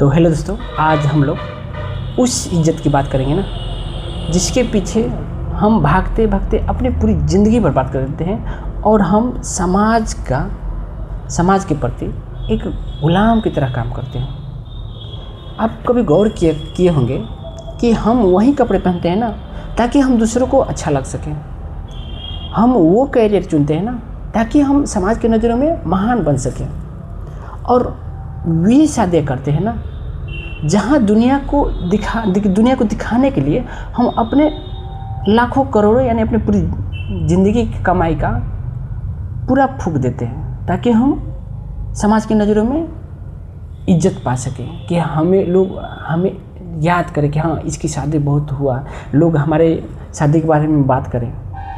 तो हेलो दोस्तों, आज हम लोग उस इज्जत की बात करेंगे ना जिसके पीछे हम भागते भागते अपनी पूरी ज़िंदगी बर्बाद कर देते हैं और हम समाज के प्रति एक गुलाम की तरह काम करते हैं। आप कभी गौर किए होंगे कि हम वही कपड़े पहनते हैं ना ताकि हम दूसरों को अच्छा लग सकें। हम वो कैरियर चुनते हैं ना ताकि हम समाज की नज़रों में महान बन सकें। और वे शादियाँ करते हैं ना जहाँ दुनिया को दिखाने के लिए हम अपने लाखों करोड़ों यानी अपनी पूरी ज़िंदगी की कमाई का पूरा फूंक देते हैं ताकि हम समाज की नज़रों में इज्जत पा सकें, कि लोग हमें याद करें कि हाँ इसकी शादी बहुत हुआ, लोग हमारे शादी के बारे में बात करें।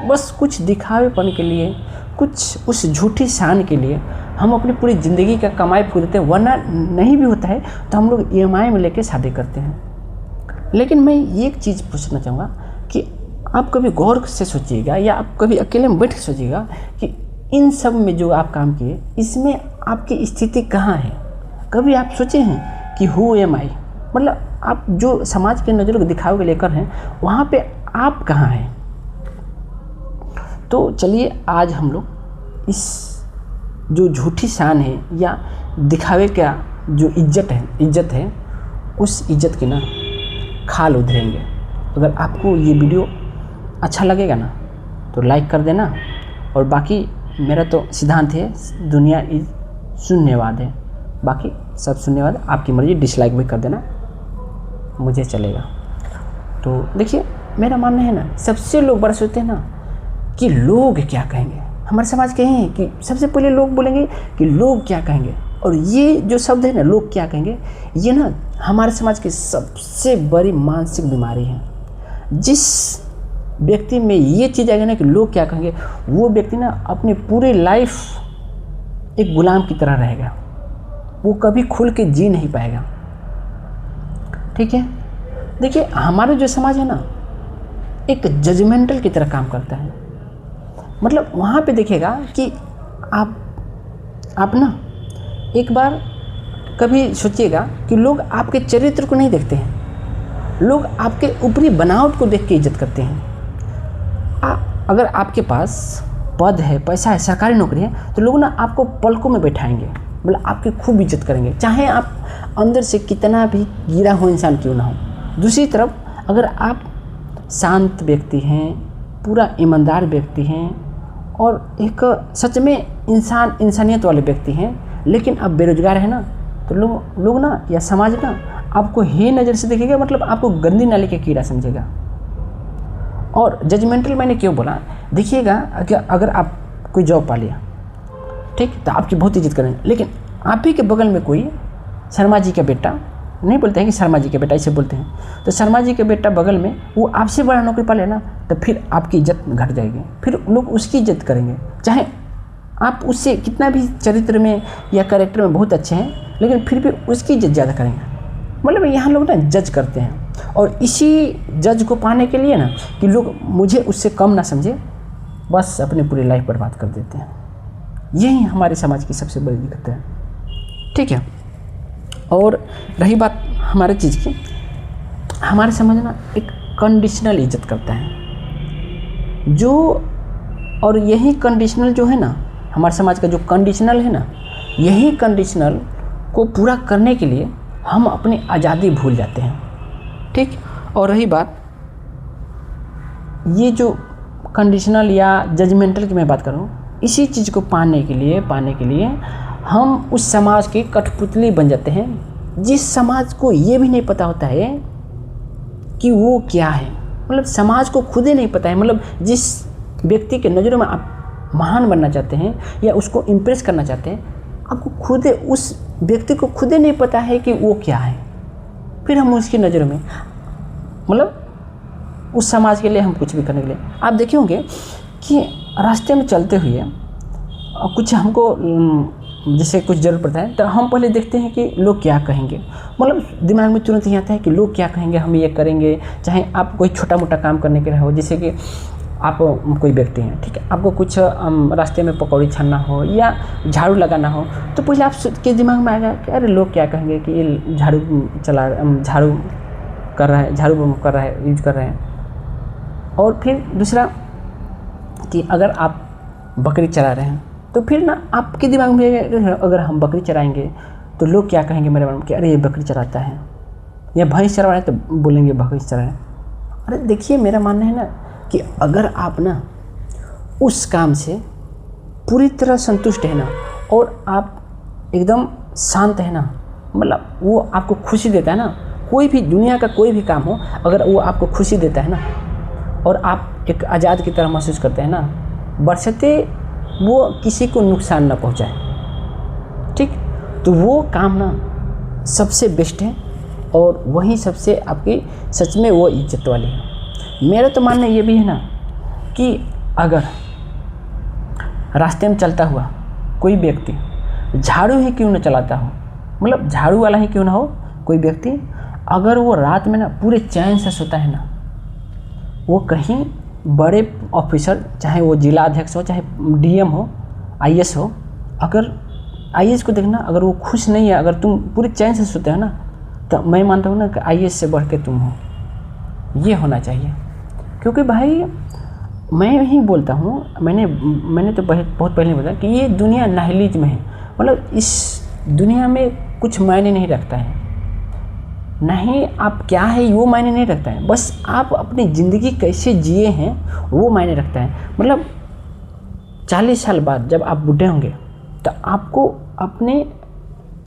बस कुछ दिखावेपन के लिए, कुछ उस झूठी शान के लिए हम अपनी पूरी ज़िंदगी का कमाई फूंक देते हैं। वरना नहीं भी होता है तो हम लोग EMI में लेके शादी करते हैं। लेकिन मैं ये एक चीज़ पूछना चाहूँगा कि आप कभी गौर से सोचिएगा या आप कभी अकेले में बैठ के सोचिएगा कि इन सब में जो आप काम किए इसमें आपकी स्थिति कहाँ है। कभी आप सोचे हैं कि हु एम आई, मतलब आप जो समाज के नज़रों को दिखावे के लेकर हैं वहाँ पे आप कहाँ हैं। तो चलिए आज हम लोग इस जो झूठी शान है या दिखावे का जो इज्जत है उस इज्जत की ना खाल उधेड़ेंगे। अगर आपको ये वीडियो अच्छा लगेगा ना तो लाइक कर देना, और बाकी मेरा तो सिद्धांत है दुनिया इज शून्यवाद है, बाकी सब शून्यवाद। आपकी मर्जी, डिसलाइक भी कर देना, मुझे चलेगा। तो देखिए मेरा मानना है ना, सबसे लोग बड़ा सोचते हैं ना कि लोग क्या कहेंगे। हमारे समाज के हैं कि सबसे पहले लोग बोलेंगे कि लोग क्या कहेंगे। और ये जो शब्द है ना लोग क्या कहेंगे, ये ना हमारे समाज की सबसे बड़ी मानसिक बीमारी है। जिस व्यक्ति में ये चीज़ आएगी ना कि लोग क्या कहेंगे, वो व्यक्ति ना अपनी पूरी लाइफ एक गुलाम की तरह रहेगा, वो कभी खुल के जी नहीं पाएगा। ठीक है, देखिए हमारा जो समाज है ना एक जजमेंटल की तरह काम करता है। मतलब वहाँ पे देखिएगा कि आप ना एक बार कभी सोचिएगा कि लोग आपके चरित्र को नहीं देखते हैं, लोग आपके ऊपरी बनावट को देख के इज्जत करते हैं। अगर आपके पास पद है, पैसा है, सरकारी नौकरी है, तो लोग ना आपको पलकों में बैठाएंगे, मतलब आपकी खूब इज्जत करेंगे, चाहे आप अंदर से कितना भी गिरा हो इंसान क्यों ना हो। दूसरी तरफ अगर आप शांत व्यक्ति हैं, पूरा ईमानदार व्यक्ति हैं और एक सच में इंसानियत वाले व्यक्ति हैं, लेकिन आप बेरोजगार हैं ना, तो लोग ना या समाज ना आपको हे नज़र से देखेगा, मतलब आपको गंदी नाली का कीड़ा समझेगा। और जजमेंटल मैंने क्यों बोला, देखिएगा अगर आप कोई जॉब पा लिया, ठीक, तो आपकी बहुत इज्जत करेंगे। लेकिन आप ही के बगल में कोई शर्मा जी का बेटा, नहीं बोलते हैं कि शर्मा जी का बेटा, इसे बोलते हैं, तो शर्मा जी के बेटा बगल में वो आपसे बड़ा नौकरी पा लेना, तो फिर आपकी इज्जत घट जाएगी। फिर लोग उसकी इज्जत करेंगे, चाहे आप उससे कितना भी चरित्र में या कैरेक्टर में बहुत अच्छे हैं, लेकिन फिर भी उसकी इज्जत ज़्यादा करेंगे। मतलब यहाँ लोग ना जज करते हैं, और इसी जज को पाने के लिए ना कि लोग मुझे उससे कम ना समझे, बस अपनी पूरी लाइफ बर्बाद कर देते हैं। यही हमारे समाज की सबसे बड़ी दिक्कत है। ठीक है, और रही बात हमारे चीज़ की, हमारे समाज ना एक कंडीशनल इज्जत करता है और यही कंडीशनल जो है ना, हमारे समाज का जो कंडीशनल है ना, यही कंडीशनल को पूरा करने के लिए हम अपनी आज़ादी भूल जाते हैं। ठीक, और रही बात ये जो कंडीशनल या जजमेंटल की मैं बात करूँ, इसी चीज़ को पाने के लिए हम उस समाज के कठपुतली बन जाते हैं, जिस समाज को ये भी नहीं पता होता है कि वो क्या है। मतलब समाज को खुद ही नहीं पता है, मतलब जिस व्यक्ति के नज़रों में आप महान बनना चाहते हैं या उसको इम्प्रेस करना चाहते हैं, आपको खुद उस व्यक्ति को खुद ही नहीं पता है कि वो क्या है। फिर हम उसकी नज़रों में, मतलब उस समाज के लिए हम कुछ भी करने के लिए, आप देखे होंगे कि रास्ते में चलते हुए कुछ हमको जैसे कुछ ज़रूरत पड़ता है तो हम पहले देखते हैं कि लोग क्या कहेंगे। मतलब दिमाग में तुरंत ही आता है कि लोग क्या कहेंगे, हम ये करेंगे। चाहे आप कोई छोटा मोटा काम करने के लिए हो, जैसे कि आप कोई व्यक्ति हैं, ठीक है, आपको कुछ रास्ते में पकौड़ी छानना हो या झाड़ू लगाना हो, तो पहले आप के दिमाग में आएगा कि अरे लोग क्या कहेंगे कि ये झाड़ू कर रहा है, यूज कर रहे हैं। और फिर दूसरा कि अगर आप बकरी चरा रहे हैं तो फिर ना आपके दिमाग में अगर हम बकरी चराएंगे तो लोग क्या कहेंगे मेरे बारे में कि अरे ये बकरी चराता है, या भैंस चरा रहा है तो बोलेंगे भैंस चरा है। अरे देखिए, मेरा मानना है ना कि अगर आप ना उस काम से पूरी तरह संतुष्ट है ना और आप एकदम शांत है ना, मतलब वो आपको खुशी देता है ना, कोई भी दुनिया का कोई भी काम हो अगर वो आपको खुशी देता है ना और आप एक आज़ाद की तरह महसूस करते हैं ना, बशर्ते वो किसी को नुकसान ना पहुंचाए, ठीक, तो वो काम ना सबसे बेस्ट है और वही सबसे आपकी सच में वो इज्जत वाली है। मेरा तो मानना ये भी है ना कि अगर रास्ते में चलता हुआ कोई व्यक्ति झाड़ू ही क्यों ना चलाता हो, मतलब झाड़ू वाला ही क्यों ना हो, कोई व्यक्ति अगर वो रात में ना पूरे चैन से सोता है ना, वो कहीं बड़े ऑफिसर, चाहे वो जिला अध्यक्ष हो, चाहे डीएम हो, आईएएस हो, अगर आईएएस को देखना, अगर वो खुश नहीं है, अगर तुम पूरे चैन से सोते हो ना, तो मैं मानता हूँ ना कि आईएएस से बढ़ के तुम हो, ये होना चाहिए। क्योंकि भाई मैं यही बोलता हूँ, मैंने तो बहुत पहले बोला कि ये दुनिया नाहलीज में है, मतलब इस दुनिया में कुछ मायने नहीं रखता है, नहीं आप क्या है वो मायने नहीं रखता है, बस आप अपनी ज़िंदगी कैसे जिए हैं वो मायने रखता है। मतलब 40 साल बाद जब आप बूढ़े होंगे तो आपको अपने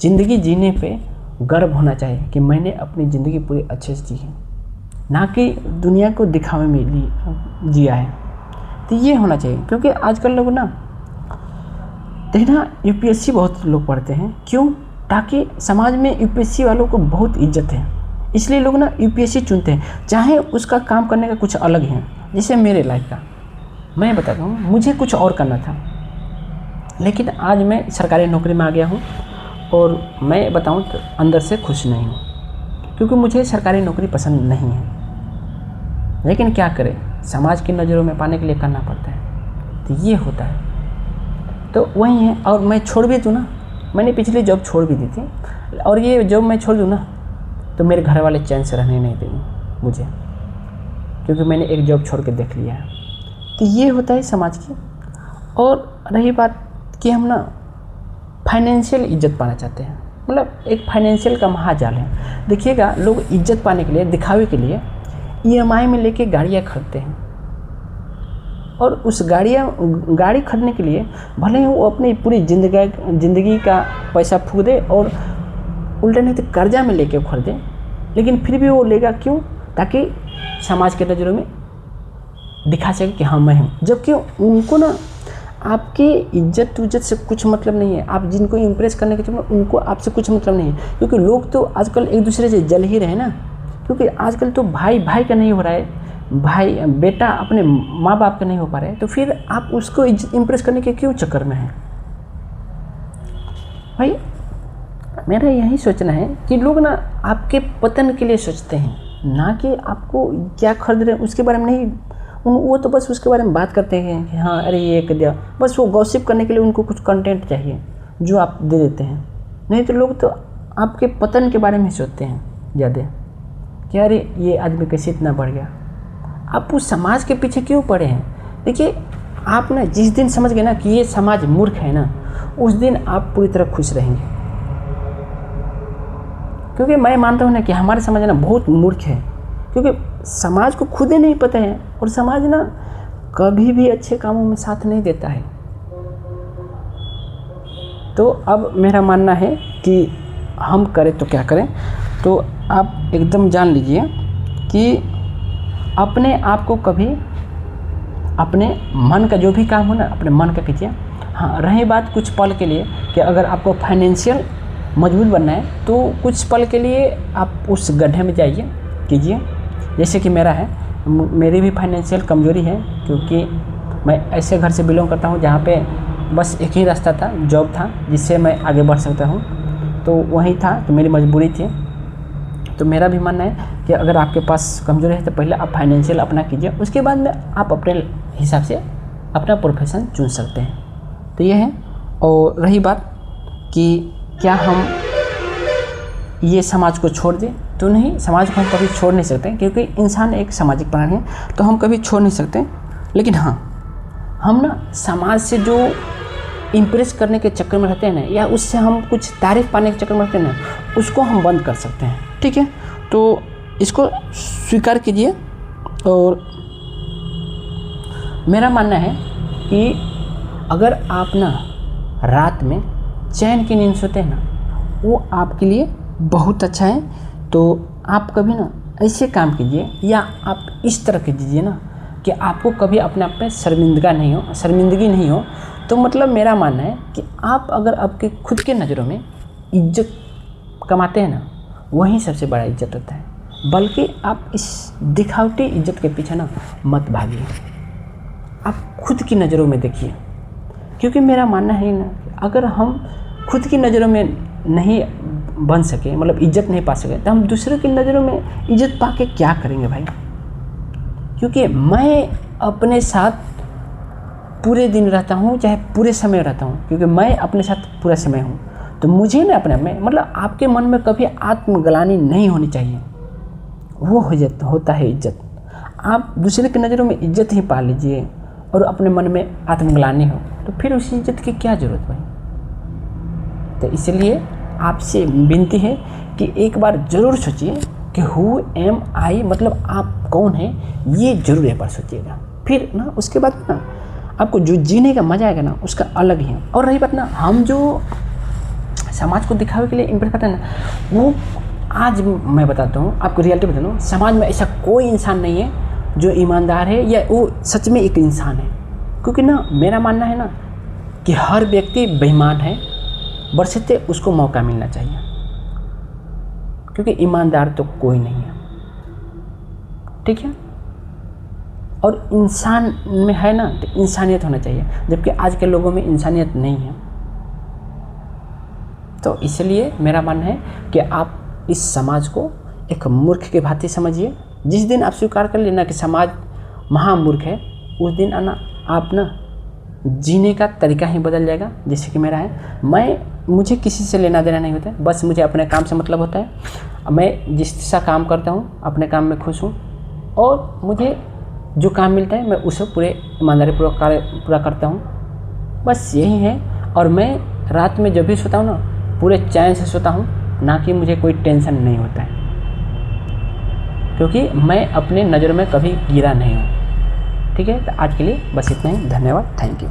ज़िंदगी जीने पे गर्व होना चाहिए कि मैंने अपनी ज़िंदगी पूरी अच्छे से जी है, ना कि दुनिया को दिखावे में जिया है। तो ये होना चाहिए। क्योंकि आजकल लोग ना देखना यूपीएससी बहुत लोग पढ़ते हैं, क्यों? ताकि समाज में यूपीएससी वालों को बहुत इज्जत है, इसलिए लोग ना यूपीएससी चुनते हैं, चाहे उसका काम करने का कुछ अलग है। जैसे मेरे लाइफ का मैं बताता हूँ, मुझे कुछ और करना था, लेकिन आज मैं सरकारी नौकरी में आ गया हूँ और मैं बताऊँ तो अंदर से खुश नहीं हूँ, क्योंकि मुझे सरकारी नौकरी पसंद नहीं है। लेकिन क्या करें, समाज की नज़रों में पाने के लिए करना पड़ता है, तो ये होता है। तो वही है। और मैं छोड़ भी दूँ ना, मैंने पिछली जॉब छोड़ भी दी थी, और ये जॉब मैं छोड़ दूँ ना तो मेरे घर वाले चैन से रहने नहीं देंगे मुझे, क्योंकि मैंने एक जॉब छोड़ के देख लिया है। तो ये होता है समाज की। और रही बात कि हम ना फाइनेंशियल इज्जत पाना चाहते हैं, मतलब एक फाइनेंशियल का महाजाल है। देखिएगा, लोग इज्जत पाने के लिए, दिखावे के लिए ईएमआई में लेके गाड़ियाँ खरीदते हैं, और उस गाड़ी खरीदने के लिए भले ही वो अपनी पूरी ज़िंदगी का पैसा फूक दे और उल्टा नहीं तो कर्जा में लेके खरीदे, लेकिन फिर भी वो लेगा क्यों? ताकि समाज के नज़रों में दिखा सके कि हाँ मैं हूँ। जबकि उनको ना आपकी इज्जत से कुछ मतलब नहीं है, आप जिनको इम्प्रेस करने के चक्कर में उनको आपसे कुछ मतलब नहीं है। क्योंकि लोग तो आजकल एक दूसरे से जल ही रहे ना, क्योंकि आजकल तो भाई का नहीं हो रहा है, भाई बेटा अपने माँ बाप का नहीं हो पा रहे, तो फिर आप उसको इम्प्रेस करने के क्यों चक्कर में हैं? भाई मेरा यही सोचना है कि लोग ना आपके पतन के लिए सोचते हैं, ना कि आपको क्या खरीद रहे हैं उसके बारे में नहीं। वो तो बस उसके बारे में बात करते हैं कि हाँ अरे ये कर दिया, बस वो गॉसिप करने के लिए उनको कुछ कंटेंट चाहिए जो आप दे देते हैं। नहीं तो लोग तो आपके पतन के बारे में सोचते हैं ज़्यादा कि अरे ये आदमी कैसे इतना बढ़ गया। आप उस समाज के पीछे क्यों पड़े हैं? देखिए, आप ना जिस दिन समझ गए ना कि ये समाज मूर्ख है ना, उस दिन आप पूरी तरह खुश रहेंगे। क्योंकि मैं मानता हूँ ना कि हमारे समाज ना बहुत मूर्ख है, क्योंकि समाज को खुद ही नहीं पता है, और समाज ना कभी भी अच्छे कामों में साथ नहीं देता है। तो अब मेरा मानना है कि हम करें तो क्या करें, तो आप एकदम जान लीजिए कि अपने आप को कभी अपने मन का जो भी काम हो ना अपने मन का कीजिए। हाँ, रही बात कुछ पल के लिए कि अगर आपको फाइनेंशियल मजबूत बनना है तो कुछ पल के लिए आप उस गड्ढे में जाइए, कीजिए। जैसे कि मेरा है, मेरी भी फाइनेंशियल कमजोरी है, क्योंकि मैं ऐसे घर से बिलोंग करता हूँ जहाँ पे बस एक ही रास्ता था, जॉब था जिससे मैं आगे बढ़ सकता हूँ, तो वही था, तो मेरी मजबूरी थी। तो मेरा भी मानना है कि अगर आपके पास कमजोरी है तो पहले आप फाइनेंशियल अपना कीजिए, उसके बाद में आप अपने हिसाब से अपना प्रोफेशन चुन सकते हैं। तो ये है। और रही बात कि क्या हम ये समाज को छोड़ दें, तो नहीं, समाज को हम कभी छोड़ नहीं सकते, क्योंकि इंसान एक सामाजिक प्राणी है, तो हम कभी छोड़ नहीं सकते। लेकिन हाँ, हम ना समाज से जो इम्प्रेस करने के चक्कर में रहते हैं ना, या उससे हम कुछ तारीफ पाने के चक्कर में रहते हैं ना, उसको हम बंद कर सकते हैं। ठीक है, तो इसको स्वीकार कीजिए। और मेरा मानना है कि अगर आप ना रात में चैन की नींद सोते हैं ना, वो आपके लिए बहुत अच्छा है। तो आप कभी ना ऐसे काम कीजिए, या आप इस तरह कीजिए ना कि आपको कभी अपने आप पे शर्मिंदगी नहीं हो। तो मतलब मेरा मानना है कि आप अगर आपके खुद के नज़रों में इज्जत कमाते हैं ना, वही सबसे बड़ा इज्जत होता है। बल्कि आप इस दिखावटी इज्जत के पीछे ना मत भागिए, आप खुद की नज़रों में देखिए। क्योंकि मेरा मानना है ना, अगर हम खुद की नज़रों में नहीं बन सके, मतलब इज्जत नहीं पा सके, तो हम दूसरों की नज़रों में इज्जत पा के क्या करेंगे भाई। क्योंकि मैं अपने साथ पूरे दिन रहता हूँ, चाहे पूरे समय रहता हूँ, क्योंकि मैं अपने साथ पूरा समय हूँ, तो मुझे ना अपने में, मतलब आपके मन में कभी आत्मग्लानि नहीं होनी चाहिए। वो होता है इज्जत। आप दूसरे की नज़रों में इज्जत ही पा लीजिए और अपने मन में आत्मग्लानि हो, तो फिर उस इज्जत की क्या ज़रूरत भाई। तो इसलिए आपसे विनती है कि एक बार ज़रूर सोचिए कि हु एम आई, मतलब आप कौन हैं, ये ज़रूर एक बार सोचिएगा। फिर ना उसके बाद ना आपको जो जीने का मज़ा आएगा ना, उसका अलग ही है। और रही बात ना, हम जो समाज को दिखावे के लिए इम्प्रेस करते हैं ना, वो आज मैं बताता हूँ आपको, रियलिटी बताता हूँ, समाज में ऐसा कोई इंसान नहीं है जो ईमानदार है या वो सच में एक इंसान है। क्योंकि ना मेरा मानना है ना कि हर व्यक्ति बेईमान है, बशर्ते उसको मौका मिलना चाहिए। क्योंकि ईमानदार तो कोई नहीं है, ठीक है। और इंसान में है ना, तो इंसानियत होना चाहिए, जबकि आज के लोगों में इंसानियत नहीं है। तो इसलिए मेरा मानना है कि आप इस समाज को एक मूर्ख के भांति समझिए। जिस दिन आप स्वीकार कर लेना कि समाज महामूर्ख है, उस दिन आप ना जीने का तरीका ही बदल जाएगा। जैसे कि मेरा है, मुझे किसी से लेना देना नहीं होता है, बस मुझे अपने काम से मतलब होता है। मैं जिसका काम करता हूँ, अपने काम में खुश हूँ, और मुझे जो काम मिलता है मैं उसे पूरे ईमानदारी पूरा करता हूँ। बस यही है। और मैं रात में जब भी सोता हूँ ना, पूरे चैन से सोता हूँ, ना कि मुझे कोई टेंशन नहीं होता है, क्योंकि मैं अपने नज़र में कभी गिरा नहीं हूँ। ठीक है, तो आज के लिए बस इतना ही। धन्यवाद, थैंक यू।